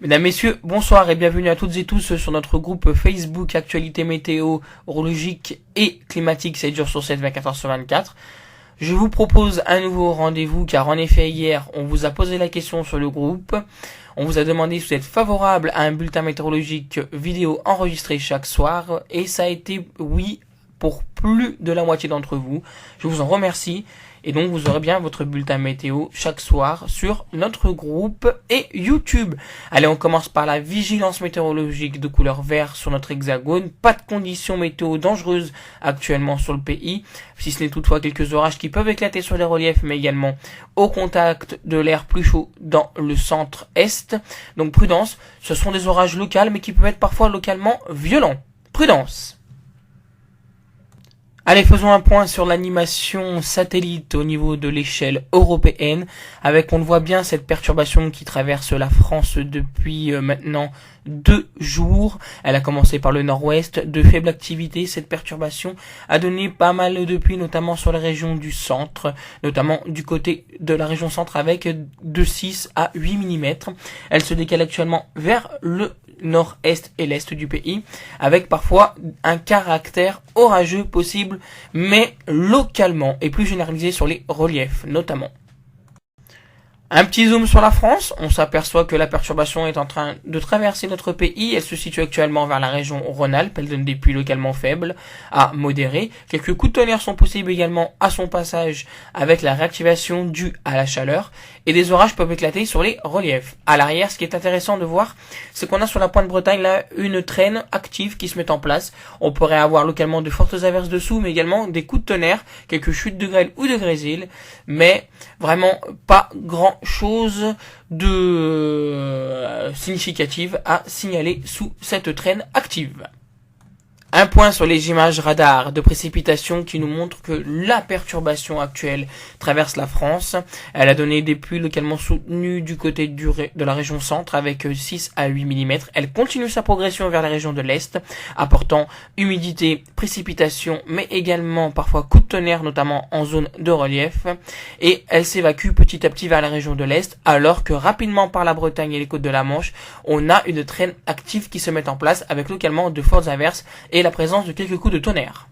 Mesdames, Messieurs, bonsoir et bienvenue à toutes et tous sur notre groupe Facebook Actualité météorologique et climatique 7 jours sur 7, 24 heures sur 24. Je vous propose un nouveau rendez-vous car en effet hier on vous a posé la question sur le groupe. On vous a demandé si vous êtes favorable à un bulletin météorologique vidéo enregistré chaque soir et ça a été oui pour plus de la moitié d'entre vous. Je vous en remercie. Et donc vous aurez bien votre bulletin météo chaque soir sur notre groupe et YouTube. Allez, on commence par la vigilance météorologique de couleur vert sur notre hexagone. Pas de conditions météo dangereuses actuellement sur le pays, si ce n'est toutefois quelques orages qui peuvent éclater sur les reliefs, mais également au contact de l'air plus chaud dans le centre-est. Donc prudence, ce sont des orages locaux mais qui peuvent être parfois localement violents. Prudence. Allez, faisons un point sur l'animation satellite au niveau de l'échelle européenne, avec, on le voit bien, cette perturbation qui traverse la France depuis maintenant 2 jours. Elle a commencé par le nord-ouest, de faible activité. Cette perturbation a donné pas mal de pluie, notamment sur la région du centre, notamment du côté de la région centre avec de 6 à 8 mm. Elle se décale actuellement vers le nord-est et l'est du pays, avec parfois un caractère orageux possible, mais localement et plus généralisé sur les reliefs notamment. Un petit zoom sur la France, on s'aperçoit que la perturbation est en train de traverser notre pays. Elle se situe actuellement vers la région Rhône-Alpes. Elle donne des pluies localement faibles à modérées. Quelques coups de tonnerre sont possibles également à son passage avec la réactivation due à la chaleur. Et des orages peuvent éclater sur les reliefs. À l'arrière, ce qui est intéressant de voir, c'est qu'on a sur la pointe Bretagne là une traîne active qui se met en place. On pourrait avoir localement de fortes averses dessous, mais également des coups de tonnerre, quelques chutes de grêle ou de grésil. Mais vraiment pas grand chose de significative à signaler sous cette traîne active. Un point sur les images radar de précipitation qui nous montrent que la perturbation actuelle traverse la France. Elle a donné des pluies localement soutenues du côté de la région centre avec 6 à 8 mm. Elle continue sa progression vers la région de l'Est, apportant humidité, précipitation, mais également parfois coups de tonnerre, notamment en zone de relief. Et elle s'évacue petit à petit vers la région de l'Est, alors que rapidement par la Bretagne et les côtes de la Manche, on a une traîne active qui se met en place avec localement de fortes averses et la présence de quelques coups de tonnerre.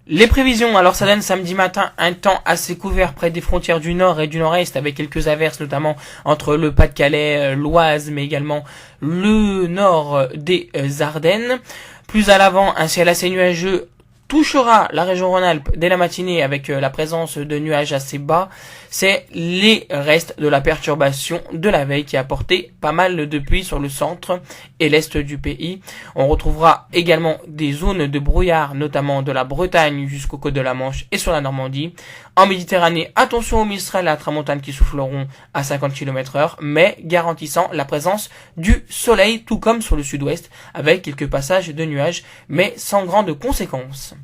Les prévisions, alors ça donne samedi matin un temps assez couvert près des frontières du nord et du nord-est avec quelques averses notamment entre le Pas-de-Calais, l'Oise mais également le nord des Ardennes. Plus à l'avant, un ciel assez nuageux touchera la région Rhône-Alpes dès la matinée avec la présence de nuages assez bas. C'est les restes de la perturbation de la veille qui a apporté pas mal de pluie sur le centre et l'est du pays. On retrouvera également des zones de brouillard, notamment de la Bretagne jusqu'aux côtes de la Manche et sur la Normandie. En Méditerranée, attention aux Mistral et à la Tramontane qui souffleront à 50 km/h, mais garantissant la présence du soleil, tout comme sur le sud-ouest, avec quelques passages de nuages, mais sans grandes conséquences.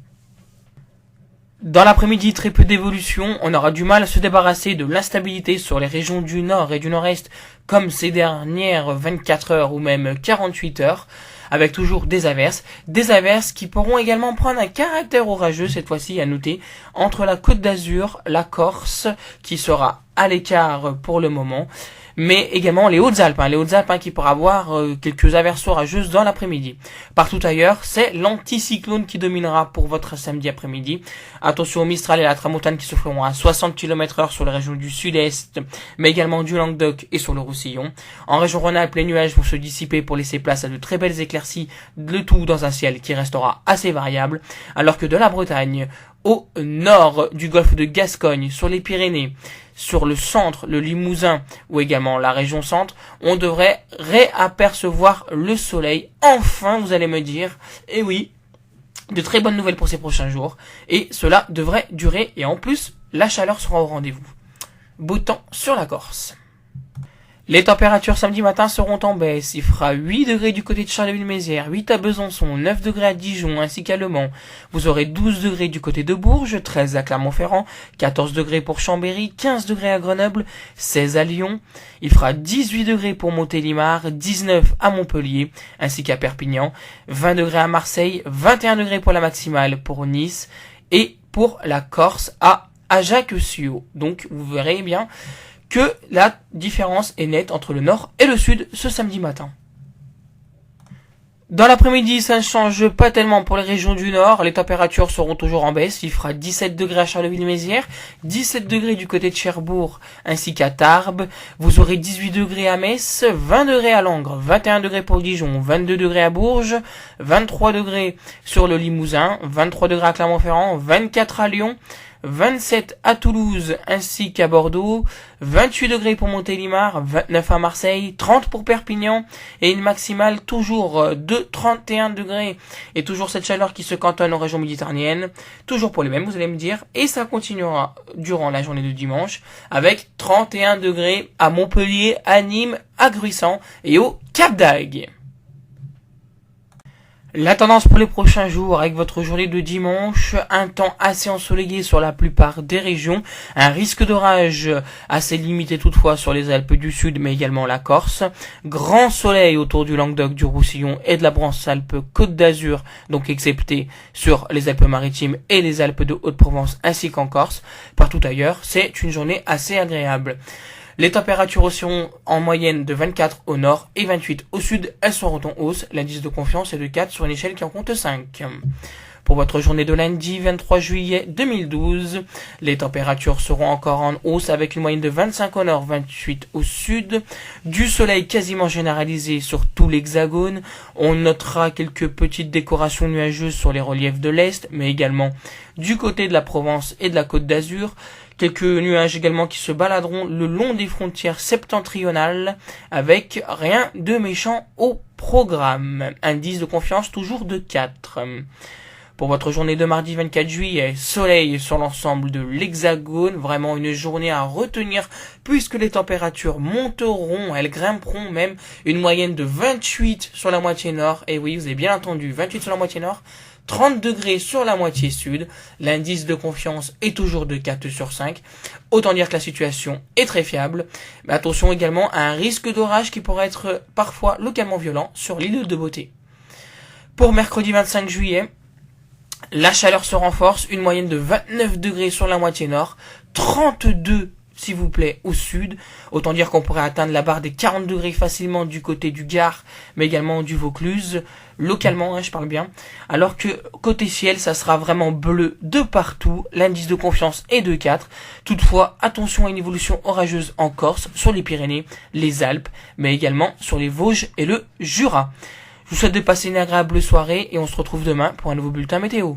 Dans l'après-midi, très peu d'évolution. On aura du mal à se débarrasser de l'instabilité sur les régions du nord et du nord-est, comme ces dernières 24 heures ou même 48 heures, avec toujours des averses qui pourront également prendre un caractère orageux, cette fois-ci à noter, entre la Côte d'Azur, la Corse, qui sera à l'écart pour le moment, mais également les Hautes-Alpes, qui pourra avoir quelques averses orageuses dans l'après-midi. Partout ailleurs, c'est l'anticyclone qui dominera pour votre samedi après-midi. Attention au Mistral et à la Tramontane qui souffleront à 60 km/h sur les régions du sud-est, mais également du Languedoc et sur le Roussillon. En région Rhône-Alpes, les nuages vont se dissiper pour laisser place à de très belles éclaircies, le tout dans un ciel qui restera assez variable, alors que de la Bretagne au nord du golfe de Gascogne, sur les Pyrénées, sur le centre, le Limousin ou également la région centre, on devrait réapercevoir le soleil. Enfin, vous allez me dire, et oui, de très bonnes nouvelles pour ces prochains jours. Et cela devrait durer et en plus, la chaleur sera au rendez-vous. Beau temps sur la Corse. Les températures samedi matin seront en baisse. Il fera 8 degrés du côté de Charleville-Mézières, 8 à Besançon, 9 degrés à Dijon ainsi qu'à Le Mans. Vous aurez 12 degrés du côté de Bourges, 13 à Clermont-Ferrand, 14 degrés pour Chambéry, 15 degrés à Grenoble, 16 à Lyon. Il fera 18 degrés pour Montélimar, 19 à Montpellier ainsi qu'à Perpignan, 20 degrés à Marseille, 21 degrés pour la maximale pour Nice et pour la Corse à Ajaccio. Donc vous verrez bien que la différence est nette entre le nord et le sud ce samedi matin. Dans l'après-midi, ça ne change pas tellement pour les régions du nord. Les températures seront toujours en baisse. Il fera 17 degrés à Charleville-Mézières, 17 degrés du côté de Cherbourg ainsi qu'à Tarbes. Vous aurez 18 degrés à Metz, 20 degrés à Langres, 21 degrés pour Dijon, 22 degrés à Bourges, 23 degrés sur le Limousin, 23 degrés à Clermont-Ferrand, 24 à Lyon, 27 à Toulouse ainsi qu'à Bordeaux, 28 degrés pour Montélimar, 29 à Marseille, 30 pour Perpignan et une maximale toujours de 31 degrés. Et toujours cette chaleur qui se cantonne aux régions méditerranéennes, toujours pour les mêmes, vous allez me dire, et ça continuera durant la journée de dimanche avec 31 degrés à Montpellier, à Nîmes, à Gruissan et au Cap d'Agde. La tendance pour les prochains jours avec votre journée de dimanche, un temps assez ensoleillé sur la plupart des régions, un risque d'orage assez limité toutefois sur les Alpes du Sud mais également la Corse, grand soleil autour du Languedoc, du Roussillon et de la Provence-Alpes-Côte d'Azur, donc excepté sur les Alpes-Maritimes et les Alpes de Haute-Provence ainsi qu'en Corse. Partout ailleurs, c'est une journée assez agréable. Les températures seront en moyenne de 24 au nord et 28 au sud. Elles seront en hausse. L'indice de confiance est de 4 sur une échelle qui en compte 5. Pour votre journée de lundi 23 juillet 2012, les températures seront encore en hausse avec une moyenne de 25 au nord, 28 au sud. Du soleil quasiment généralisé sur tout l'hexagone. On notera quelques petites décorations nuageuses sur les reliefs de l'Est, mais également du côté de la Provence et de la Côte d'Azur. Quelques nuages également qui se baladeront le long des frontières septentrionales avec rien de méchant au programme. Indice de confiance toujours de 4. Pour votre journée de mardi 24 juillet, soleil sur l'ensemble de l'hexagone, vraiment une journée à retenir puisque les températures monteront, elles grimperont même, une moyenne de 28 sur la moitié nord, et oui vous avez bien entendu, 28 sur la moitié nord, 30 degrés sur la moitié sud, l'indice de confiance est toujours de 4 sur 5, autant dire que la situation est très fiable, mais attention également à un risque d'orage qui pourrait être parfois localement violent sur l'île de Beauté. Pour mercredi 25 juillet, la chaleur se renforce, une moyenne de 29 degrés sur la moitié nord, 32 s'il vous plaît au sud, autant dire qu'on pourrait atteindre la barre des 40 degrés facilement du côté du Gard, mais également du Vaucluse, localement je parle bien, alors que côté ciel ça sera vraiment bleu de partout, l'indice de confiance est de 4, toutefois attention à une évolution orageuse en Corse, sur les Pyrénées, les Alpes, mais également sur les Vosges et le Jura. Je vous souhaite de passer une agréable soirée et on se retrouve demain pour un nouveau bulletin météo.